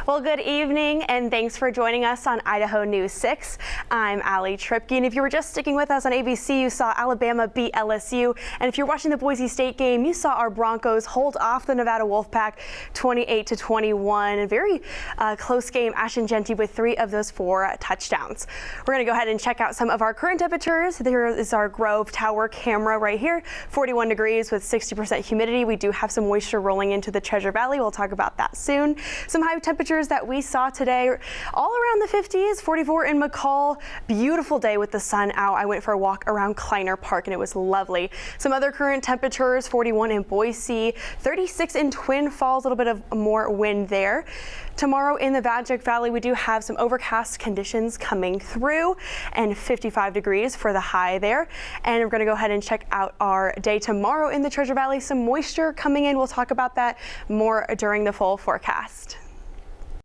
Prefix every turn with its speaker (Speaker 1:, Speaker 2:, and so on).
Speaker 1: Well, good evening and thanks for joining us on Idaho News 6. I'm Allie Tripke, and if you were just sticking with us on ABC, you saw Alabama beat LSU, and if you're watching the Boise State game, you saw our Broncos hold off the Nevada Wolfpack 28-21. A very close game. Ashton Genty with 3 of those 4 touchdowns. We're going to go ahead and check out some of our current temperatures. There is our Grove Tower camera right here, 41 degrees with 60% humidity. We do have some moisture rolling into the Treasure Valley. We'll talk about that soon. Some high temperatures that we saw today, all around the 50s, 44 in McCall. Beautiful day with the sun out. I went for a walk around Kleiner Park and it was lovely. Some other current temperatures, 41 in Boise, 36 in Twin Falls, a little bit of more wind there. Tomorrow in the Vajik Valley, we do have some overcast conditions coming through and 55 degrees for the high there. And we're going to go ahead and check out our day tomorrow in the Treasure Valley. Some moisture coming in. We'll talk about that more during the full forecast.